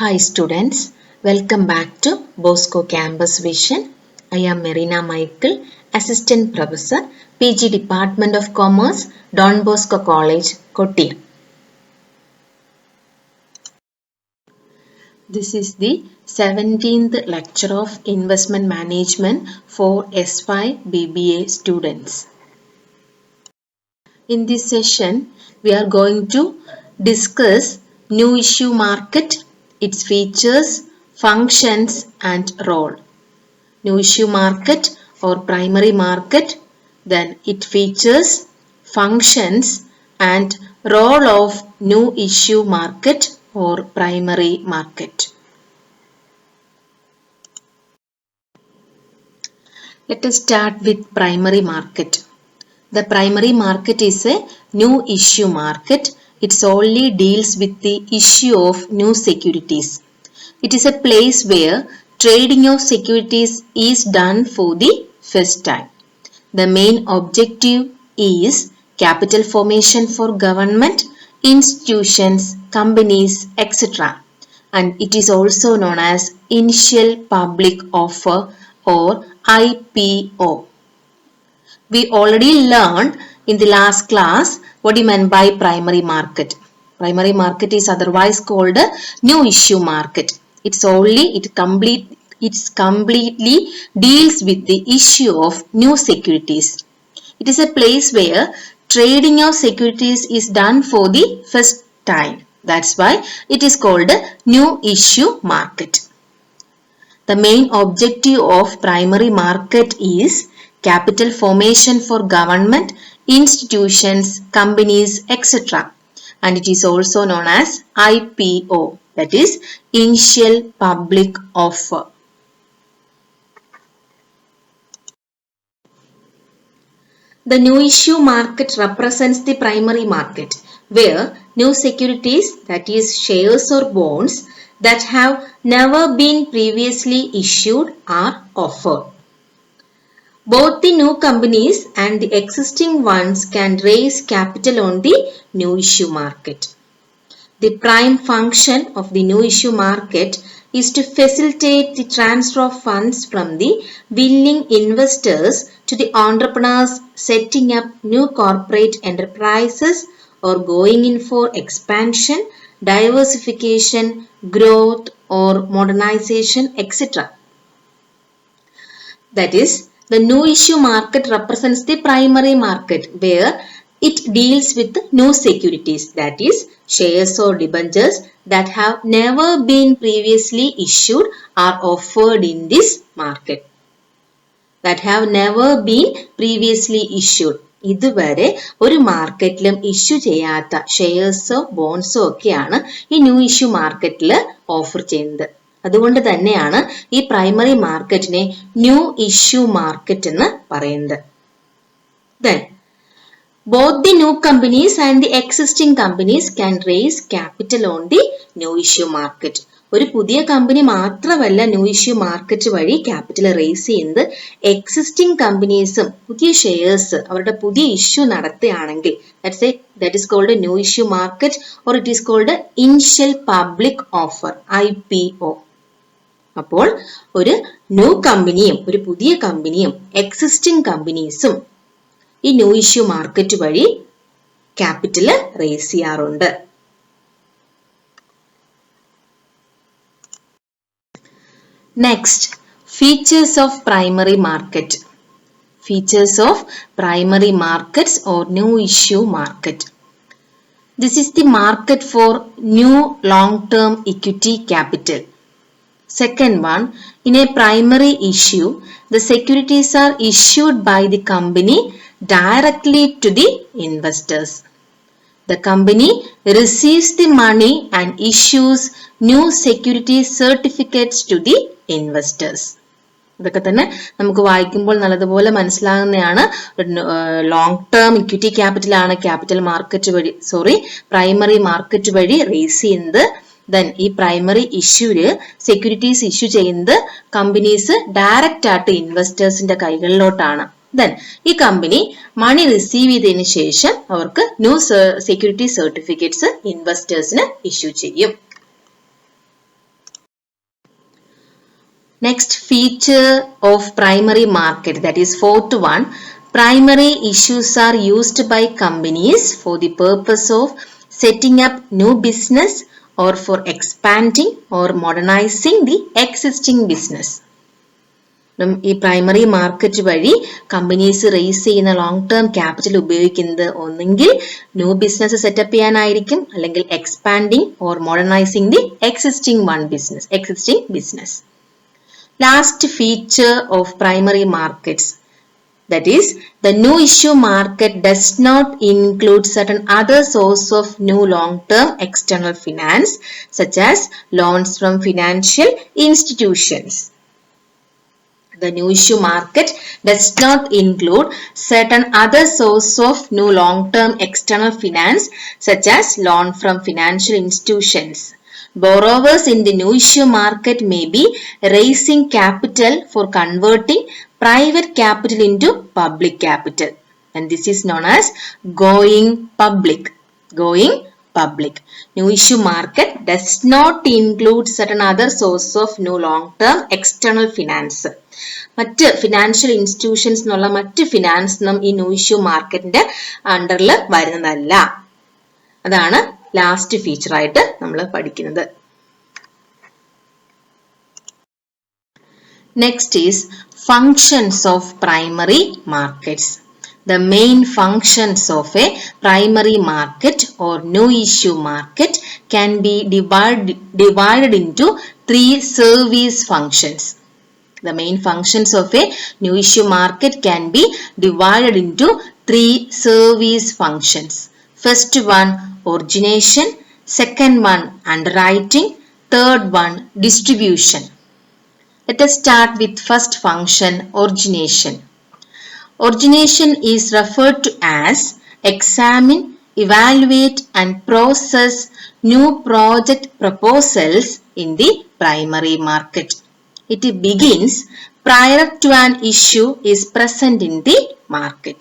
Hi students, welcome back to Bosco Campus Vision. I am Marina Michael, Assistant Professor, PG Department of Commerce, Don Bosco College, Kottayam. This is the 17th lecture of Investment Management for S5 BBA students. In this session, we are going to discuss new issue market, its features, functions and role. New issue market or primary market, then its features, functions and role of new issue market or primary market. Let us start with primary market. The primary market is a new issue market. It solely deals with the issue of new securities. It is a place where trading of securities is done for the first time. The main objective is capital formation for government, institutions, companies, etc. And it is also known as initial public offer or IPO. We already learned in the last class what you meant by primary market. Primary market is otherwise called a new issue market. It completely deals with the issue of new securities. It is a place where trading of securities is done for the first time. That's why it is called a new issue market. The main objective of primary market is capital formation for government, institutions, companies, etc. And it is also known as IPO, that is initial public offer. The new issue market represents the primary market where new securities, that is shares or bonds, that have never been previously issued are offered. Both the new companies and the existing ones can raise capital on the new issue market. The prime function of the new issue market is to facilitate the transfer of funds from the willing investors to the entrepreneurs setting up new corporate enterprises or going in for expansion, diversification, growth or modernization, etc. That is, the new issue market represents the primary market where it deals with new securities, that is shares or debentures that have never been previously issued are offered in this market. That have never been previously issued. ഇതുവരെ ഒരു മാർക്കറ്റിലും issue ചെയ്യാത്ത ഷെയർസോ ബോൺസോ ഒക്കെയാണ് ഈ new issue മാർക്കറ്റിൽ offer ചെയ്യുന്നത്. അതുകൊണ്ട് തന്നെയാണ് ഈ പ്രൈമറി മാർക്കറ്റിനെ ന്യൂ ഇഷ്യൂ മാർക്കറ്റ് എന്ന് പറയുന്നത്. Then, both the new companies and the existing companies can raise capital on the new issue market. ഒരു പുതിയ കമ്പനി മാത്രമല്ല ന്യൂ ഇഷ്യൂ മാർക്കറ്റ് വഴി ക്യാപിറ്റൽ റേസ് ചെയ്യുന്നത്, എക്സിസ്റ്റിംഗ് കമ്പനീസും പുതിയ ഷെയർസ് അവരുടെ പുതിയ ഇഷ്യൂ നടത്തുകയാണെങ്കിൽ that is called a new issue market or it is called a initial public offer, IPO. അപ്പോൾ ഒരു ന്യൂ കമ്പനിയും ഒരു പുതിയ കമ്പനിയും എക്സിസ്റ്റിംഗ് കമ്പനീസും ഈ ന്യൂ ഇഷ്യൂ മാർക്കറ്റ് വഴി ക്യാപിറ്റൽ റേസ് ചെയ്യാറുണ്ട്. Next, features of primary market. Features of primary markets or new issue market. This is the market for new long-term equity capital. Second one, in a primary issue, the securities are issued by the company directly to the investors. The company receives the money and issues new security certificates to the investors. ഇതൊക്കെ തന്നെ നമുക്ക് വായിക്കുമ്പോൾ നല്ലതുപോലെ മനസ്സിലാകുന്നതാണ്. Long term equity capital ആണ് capital market വഴി primary market വഴി raise ചെയ്യുന്നത്. Then ഈ പ്രൈമറി ഇഷ്യൂല് സെക്യൂരിറ്റീസ് ഇഷ്യൂ ചെയ്യുന്നത് കമ്പനീസ് ഡയറക്റ്റ് ആയിട്ട് ഇൻവെസ്റ്റേഴ്സിന്റെ കൈകളിലോട്ടാണ്. ദെൻ ഈ കമ്പനി മണി റിസീവ് ചെയ്തതിനു ശേഷം അവർക്ക് ന്യൂ സെക്യൂരിറ്റി സർട്ടിഫിക്കറ്റ്സ് ഇൻവെസ്റ്റേഴ്സിന് ഇഷ്യൂ ചെയ്യും. Next feature of primary market, that is fourth one, primary issues are used by companies for the purpose of setting up new business or for expanding or modernizing the existing business. ഈ primary market വഴി companies raise ചെയ്യുന്ന long term capital ഉപയോഗിക്കുന്നത് ഒന്നെങ്കിൽ new business setup ചെയ്യാനായിരിക്കും, അല്ലെങ്കിൽ expanding or modernising the existing business. Last feature of primary markets, that is the new issue market does not include certain other source of new long-term external finance such as loans from financial institutions. The new issue market does not include certain other source of new long-term external finance such as loan from financial institutions. Borrowers in the new issue market may be raising capital for converting private capital into public capital, and this is known as going public. New issue market does not include certain other source of new long-term external finance. മറ്റ് financial institutions എന്നുള്ള മറ്റ് finance ഒന്നും ഈ new issue മാർക്കറ്റിന്റെ അണ്ടറിൽ വരുന്നതല്ല. അതാണ് last feature ആയിട്ട് നമ്മൾ പഠിക്കുന്നത്. Next is functions of primary markets. The main functions of a primary market or new issue market can be divided into three service functions. The main functions of a new issue market can be divided into three service functions. First one, origination. Second one, underwriting. Third one, distribution. Let us start with first function, origination. Origination is referred to as examine, evaluate and process new project proposals in the primary market. It begins prior to an issue is present in the market.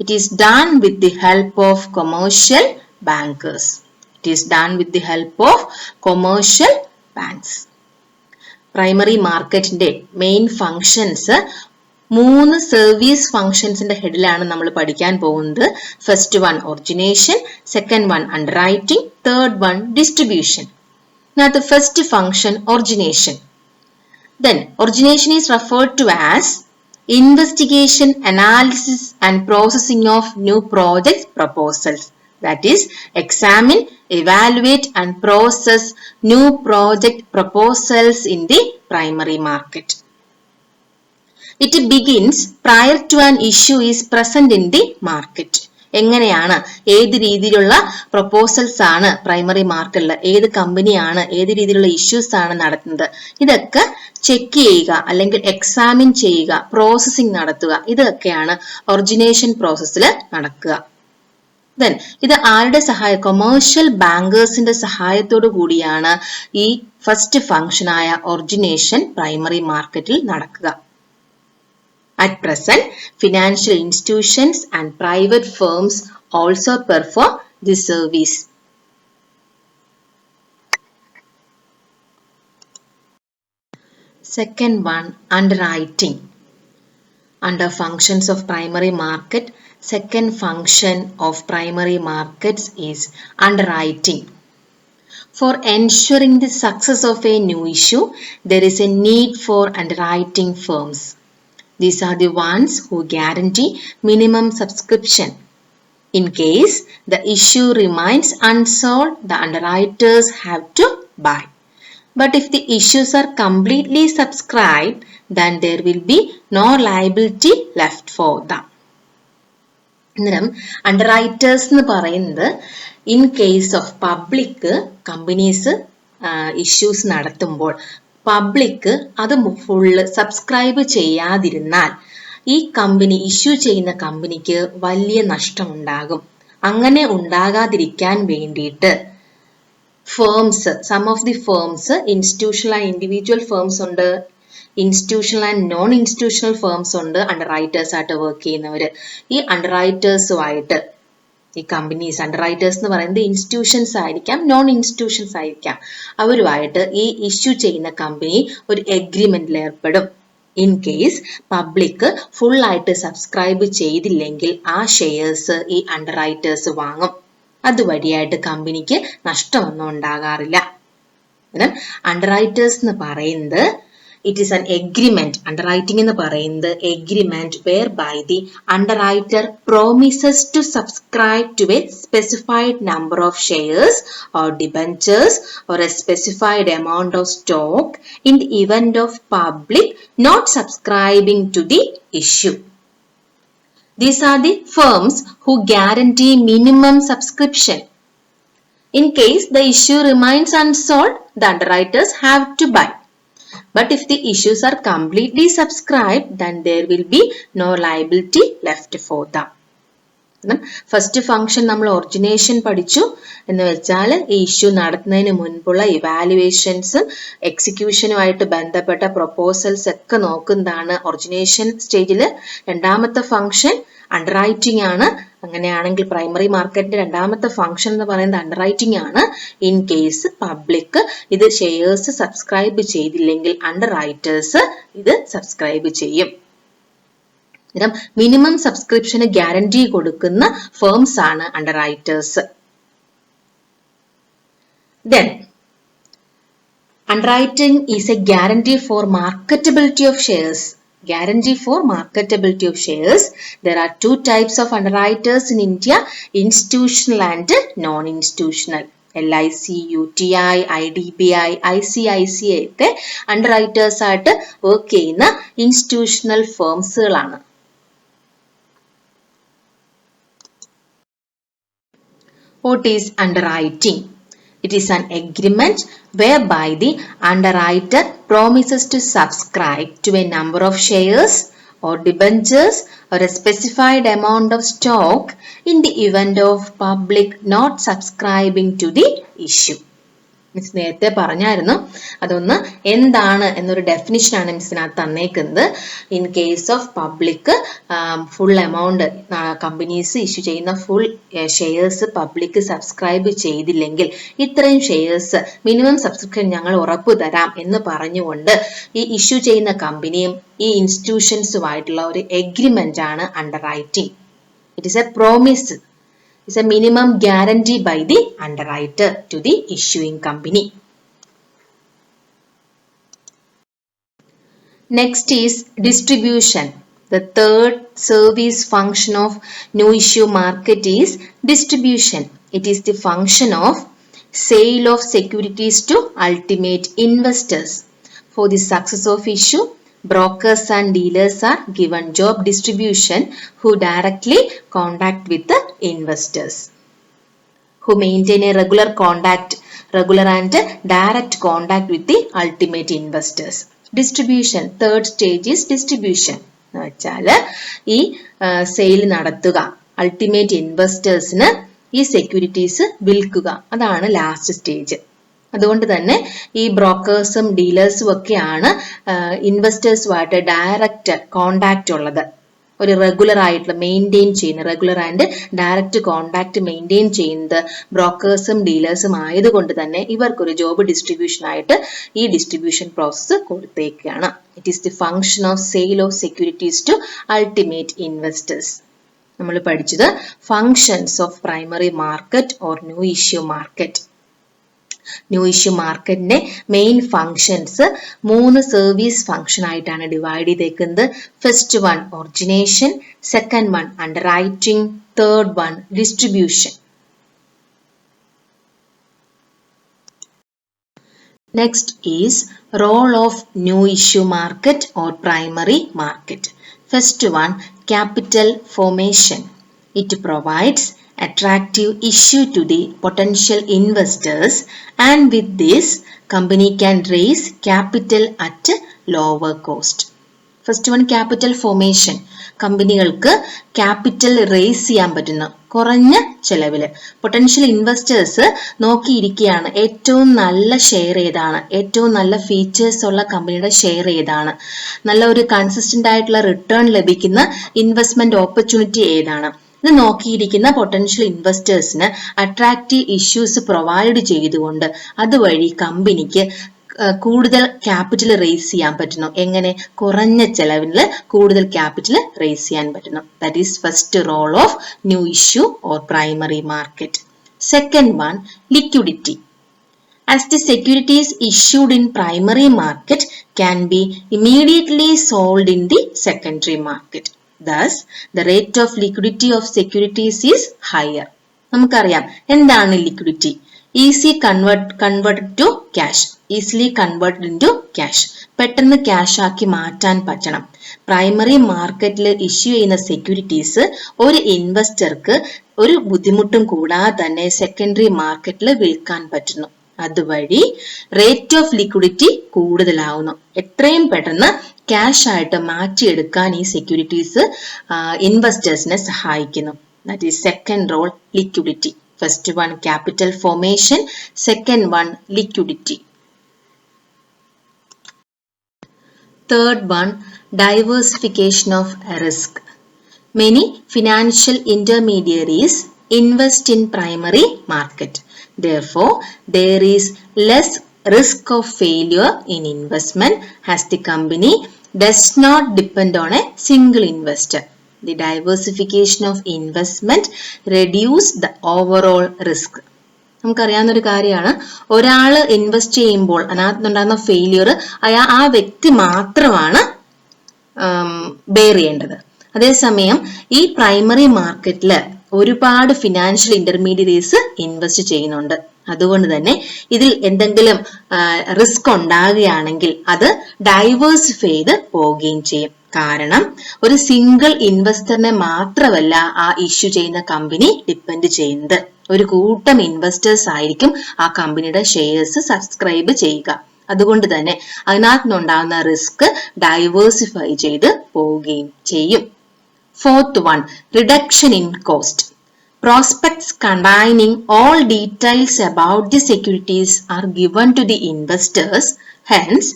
It is done with the help of commercial bankers. Primary മാർക്കറ്റിന്റെ main functions 3 service ഫങ്ഷൻസിന്റെ ഹെഡിലാണ് നമ്മൾ പഠിക്കാൻ പോകുന്നത്. First one origination, second one underwriting, third one distribution. The first function, origination. Then origination is referred to as investigation, analysis and processing of new project proposals. That is, examine, evaluate and process new project proposals in the primary market. It begins prior to an issue is present in the market. എങ്ങനെയാണ്, ഏത് രീതിയിലുള്ള proposals ആണ് primary മാർക്കറ്റിൽ, ഏത് കമ്പനിയാണ് ഏത് രീതിയിലുള്ള issues ആണ് നടത്തുന്നത്, ഇതൊക്കെ ചെക്ക് ചെയ്യുക അല്ലെങ്കിൽ എക്സാമിൻ ചെയ്യുക, പ്രോസസ്സിംഗ് നടത്തുക, ഇതൊക്കെയാണ് ഒറിജിനേഷൻ പ്രോസസ്സിൽ നടക്കുക. Then ഇത് ആരുടെ സഹായം, കൊമേഴ്ഷ്യൽ ബാങ്കേഴ്സിന്റെ സഹായത്തോടു കൂടിയാണ് ഈ ഫസ്റ്റ് ഫംഗ്ഷനായ ഒറിജിനേഷൻ പ്രൈമറി മാർക്കറ്റിൽ നടക്കുക. At present, financial institutions and private firms also perform this service. Second one, underwriting. Under functions of primary market, second function of primary markets is underwriting. For ensuring the success of a new issue, there is a need for underwriting firms. These are the ones who guarantee minimum subscription. In case the issue remains unsolved, the underwriters have to buy. But if the issues are completely subscribed, then there will be no liability left for them. Underwriters എന്ന് പറയുന്നത് in case of public companies issues നടത്തുമ്പോൾ public അത് full subscribe ചെയ്യാതിരുന്നാൽ ഈ company issue ചെയ്യുന്ന കമ്പനിക്ക് വലിയ നഷ്ടമുണ്ടാകും. അങ്ങനെ ഉണ്ടാകാതിരിക്കാൻ വേണ്ടിയിട്ട് firms, some of the firms, institutional and individual firms ഉണ്ട്, institutional and non institutional firms ഉണ്ട്, അണ്ടർറൈറ്റേഴ്സ് ആയിട്ട് വർക്ക് ചെയ്യുന്നവർ. ഈ അണ്ടർറൈറ്റേഴ്സുമായിട്ട് ഈ കമ്പനീസ് അണ്ടർറൈറ്റേഴ്സ് എന്ന് പറയുന്നത് ഇൻസ്റ്റിറ്റ്യൂഷൻസ് ആയിരിക്കാം, നോൺ ഇൻസ്റ്റിറ്റ്യൂഷൻസ് ആയിരിക്കാം. അവരുമായിട്ട് ഈ ഇഷ്യൂ ചെയ്യുന്ന കമ്പനി ഒരു എഗ്രിമെന്റിൽ ഏർപ്പെടും. ഇൻ കേസ് പബ്ലിക് ഫുൾ ആയിട്ട് സബ്സ്ക്രൈബ് ചെയ്തില്ലെങ്കിൽ ആ ഷെയർസ് ഈ അണ്ടർറൈറ്റേഴ്സ് വാങ്ങും. അതുവഴിയായിട്ട് കമ്പനിക്ക് നഷ്ടമൊന്നും ഉണ്ടാകാറില്ല. അണ്ടർറൈറ്റേഴ്സ് എന്ന് പറയുന്നത് it is an agreement. Underwriting എന്ന് പറയുന്നത് agreement whereby the underwriter promises to subscribe to a specified number of shares or debentures or a specified amount of stock in the event of public not subscribing to the issue. These are the firms who guarantee minimum subscription. In case the issue remains unsold, the underwriters have to buy. But if the issues are completely subscribed, then there will be no liability left for them. First function നമ്മൾ origination പഠിച്ചു എന്ന് വെച്ചാൽ ഈ issue നടത്തുന്നതിന് മുൻപുള്ള ഇവാലുവേഷൻസും എക്സിക്യൂഷനുമായിട്ട് ബന്ധപ്പെട്ട proposals ഒക്കെ നോക്കുന്നതാണ് ഒറിജിനേഷൻ സ്റ്റേജിൽ. രണ്ടാമത്തെ ഫംഗ്ഷൻ അണ്ടർറൈറ്റിംഗ് ആണ്. അങ്ങനെയാണെങ്കിൽ പ്രൈമറി മാർക്കറ്റിന്റെ രണ്ടാമത്തെ ഫംഗ്ഷൻ എന്ന് പറയുന്നത് അണ്ടർറൈറ്റിംഗ് ആണ്. ഇൻ കേസ് പബ്ലിക് ഇത് ഷെയർസ് സബ്സ്ക്രൈബ് ചെയ്തില്ലെങ്കിൽ അണ്ടർറൈറ്റേഴ്സ് ഇത് സബ്സ്ക്രൈബ് ചെയ്യും. മിനിമം സബ്സ്ക്രിപ്ഷന് ഗ്യാരണ്ടി കൊടുക്കുന്ന ഫേംസ് ആണ് underwriters. Then underwriting is a guarantee for marketability of shares. Guarantee for marketability of shares. There are two types of underwriters in India, institutional and non-institutional. LIC, UTI, IDBI, ICICI ഒക്കെ underwriters ആയിട്ട് work ചെയ്യുന്ന institutional firmsകളാണ്. What is underwriting? It is an agreement whereby the underwriter promises to subscribe to a number of shares or debentures or a specified amount of stock in the event of public not subscribing to the issue. Miss നേരത്തെ പറഞ്ഞായിരുന്നു, അതൊന്ന് എന്താണ് എന്നൊരു ഡെഫിനിഷനാണ് മിസ്സിനകത്ത് തന്നേക്കുന്നത്. In case of public full amount companies issue ചെയ്യുന്ന full shares public subscribe ചെയ്തില്ലെങ്കിൽ ഇത്രയും ഷെയർസ് മിനിമം സബ്സ്ക്രിപ്ഷൻ ഞങ്ങൾ ഉറപ്പു തരാം എന്ന് പറഞ്ഞുകൊണ്ട് ഈ ഇഷ്യൂ ചെയ്യുന്ന കമ്പനിയും ഈ ഇൻസ്റ്റിറ്റ്യൂഷൻസുമായിട്ടുള്ള ഒരു എഗ്രിമെന്റ് ആണ് underwriting. It is a promise. Is a minimum guarantee by the underwriter to the issuing company. Next is distribution. The third service function of new issue market is distribution. It is the function of sale of securities to ultimate investors. For the success of issue, brokers and dealers are given job distribution who directly contact with the investors, who maintain a regular and direct contact with the ultimate investors. Distribution, third stage is distribution. എന്ന് വെച്ചാൽ ഈ sale നടത്തുക, ultimate ഇൻവെസ്റ്റേഴ്സിന് ഈ securities വിൽക്കുക, അതാണ് last stage. അതുകൊണ്ട് തന്നെ ഈ ബ്രോക്കേഴ്സും ഡീലേഴ്സും ഒക്കെയാണ് ഇൻവെസ്റ്റേഴ്സുമായിട്ട് ഡയറക്റ്റ് കോണ്ടാക്റ്റ് ഉള്ളത്. ഒരു റെഗുലർ ആയിട്ടുള്ള regular and direct contact maintain ചെയ്യുന്നത് ബ്രോക്കേഴ്സും ഡീലേഴ്സും ആയതുകൊണ്ട് തന്നെ ഇവർക്കൊരു ജോബ് ഡിസ്ട്രിബ്യൂഷൻ ആയിട്ട് ഈ ഡിസ്ട്രിബ്യൂഷൻ പ്രോസസ്സ് കൊടുത്തേക്കാണ്. It is the function of sale of securities to ultimate investors. നമ്മൾ പഠിച്ചത് functions of primary market or new issue market. New issue മാർക്കറ്റിന്റെ മെയിൻ ഫങ്ഷൻസ് 3 സർവീസ് ഫങ്ഷൻ ആയിട്ടാണ് ഡിവൈഡ് ചെയ്തേക്കുന്നത്. First one origination, second one underwriting, third one distribution. Next is role of new issue market or primary market. First one capital formation. It provides attractive issue to the potential investors, and with this company can raise capital at lower cost. First one, capital formation. കമ്പനികൾക്ക് capital raise ചെയ്യാൻ പറ്റുന്ന കുറഞ്ഞ ചെലവിൽ potential investors നോക്കിയിരിക്കുകയാണ് ഏറ്റവും നല്ല share ഏതാണ്, ഏറ്റവും നല്ല ഫീച്ചേഴ്സ് ഉള്ള കമ്പനിയുടെ ഷെയർ ഏതാണ്, നല്ല ഒരു കൺസിസ്റ്റന്റ് ആയിട്ടുള്ള റിട്ടേൺ ലഭിക്കുന്ന ഇൻവെസ്റ്റ്മെന്റ് ഓപ്പർച്യൂണിറ്റി ഏതാണ്. ഇത് നോക്കിയിരിക്കുന്ന പൊട്ടൻഷ്യൽ ഇൻവെസ്റ്റേഴ്സിന് അട്രാക്റ്റീവ് ഇഷ്യൂസ് പ്രൊവൈഡ് ചെയ്തുകൊണ്ട് അതുവഴി കമ്പനിക്ക് കൂടുതൽ ക്യാപിറ്റൽ റേസ് ചെയ്യാൻ പറ്റുന്നു. എങ്ങനെ? കുറഞ്ഞ ചെലവിൽ കൂടുതൽ ക്യാപിറ്റൽ റേസ് ചെയ്യാൻ പറ്റുന്നു. That is first role of new issue or primary market. Second one, liquidity. As the securities issued in primary market can be immediately sold in the secondary market. Thus, the rate of liquidity of securities is higher. നമുക്കറിയാം എന്താണ് liquidity? Easily converted to cash. പെട്ടെന്ന് cash ആക്കി മാറ്റാൻ പറ്റണം. Primary മാർക്കറ്റിൽ issue ചെയ്യുന്ന securities ഒരു ഇൻവെസ്റ്റർക്ക് ഒരു ബുദ്ധിമുട്ടും കൂടാതെ തന്നെ സെക്കൻഡറി മാർക്കറ്റിൽ വിൽക്കാൻ പറ്റുന്നു. അതുവഴി റേറ്റ് ഓഫ് ലിക്വിഡിറ്റി കൂടുതലാവുന്നു. എത്രയും പെട്ടെന്ന് ക്യാഷ് ആയിട്ട് മാറ്റിയെടുക്കാൻ ഈ സെക്യൂരിറ്റീസ് ഇൻവെസ്റ്റേഴ്സിനെ സഹായിക്കുന്നു. That is second role, liquidity. First one capital formation, second one liquidity. Third one, diversification of risk. Many financial intermediaries invest in primary market. Therefore, there is less risk of failure in investment as the company does not depend on a single investor. The diversification of investment reduce the overall risk. നമുക്കറിയാവുന്ന ഒരു കാര്യമാണ്, ഒരാൾ invest ചെയ്യുമ്പോൾ അതിനകത്തുണ്ടാകുന്ന failure ആ വ്യക്തി മാത്രമാണ് bear ചെയ്യേണ്ടത്. അതേസമയം ഈ പ്രൈമറി മാർക്കറ്റിൽ ഒരുപാട് ഫിനാൻഷ്യൽ ഇന്റർമീഡിയറീസ് ഇൻവെസ്റ്റ് ചെയ്യുന്നുണ്ട്. അതുകൊണ്ട് തന്നെ ഇതിൽ എന്തെങ്കിലും റിസ്ക് ഉണ്ടാകുകയാണെങ്കിൽ അത് ഡൈവേഴ്സിഫൈ ചെയ്ത് പോവുകയും ചെയ്യും. കാരണം ഒരു സിംഗിൾ ഇൻവെസ്റ്ററിനെ മാത്രമല്ല ആ ഇഷ്യൂ ചെയ്യുന്ന കമ്പനി ഡിപ്പെൻഡ് ചെയ്യുന്നത്. ഒരു കൂട്ടം ഇൻവെസ്റ്റേഴ്സ് ആയിരിക്കും ആ കമ്പനിയുടെ ഷെയർസ് സബ്സ്ക്രൈബ് ചെയ്യുക. അതുകൊണ്ട് തന്നെ അതിനകത്തുനിന്നുണ്ടാകുന്ന റിസ്ക് ഡൈവേഴ്സിഫൈ ചെയ്ത് പോവുകയും ചെയ്യും. Fourth one, reduction in cost. Prospects containing all details about the securities are given to the investors, hence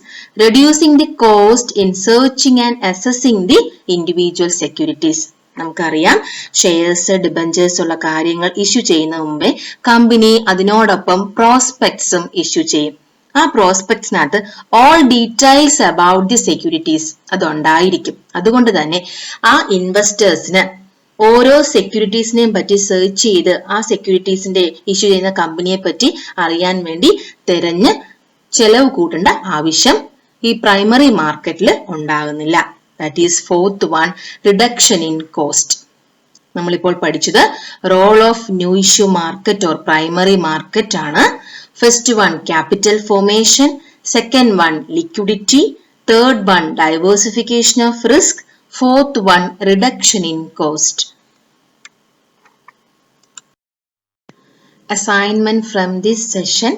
reducing the cost in searching and assessing the individual securities. നമുക്കറിയാം shares, debentures ഉള്ള കാര്യങ്ങൾ issue ചെയ്യുന്ന മുമ്പേ company അതിനോടൊപ്പം പ്രോസ്പെക്ട്സും issue ചെയ്യും. ആ പ്രോസ്പെക്ട്സിനകത്ത് all details about the securities അതുണ്ടായിരിക്കും. അതുകൊണ്ട് തന്നെ ആ ഇൻവെസ്റ്റേഴ്സിന് ഓരോ സെക്യൂരിറ്റീസിനെയും പറ്റി സെർച്ച് ചെയ്ത് ആ സെക്യൂരിറ്റീസിന്റെ ഇഷ്യൂ ചെയ്യുന്ന കമ്പനിയെ പറ്റി അറിയാൻ വേണ്ടി തിരഞ്ഞ് ചെലവ് കൂട്ടേണ്ട ആവശ്യം ഈ പ്രൈമറി മാർക്കറ്റിൽ ഉണ്ടാകുന്നില്ല. That is fourth one, reduction in cost. നമ്മളിപ്പോൾ പഠിച്ചത് role of new issue market or primary market ആണ്. First one, capital formation. Second one, liquidity. Third one, diversification of risk. Fourth one, reduction in cost. Assignment from this session.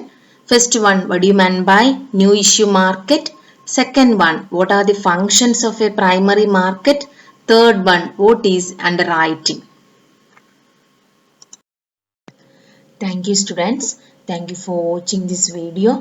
First one, what do you mean by new issue market? Second one, what are the functions of a primary market? Third one, what is underwriting? Thank you, students. Thank you for watching this video.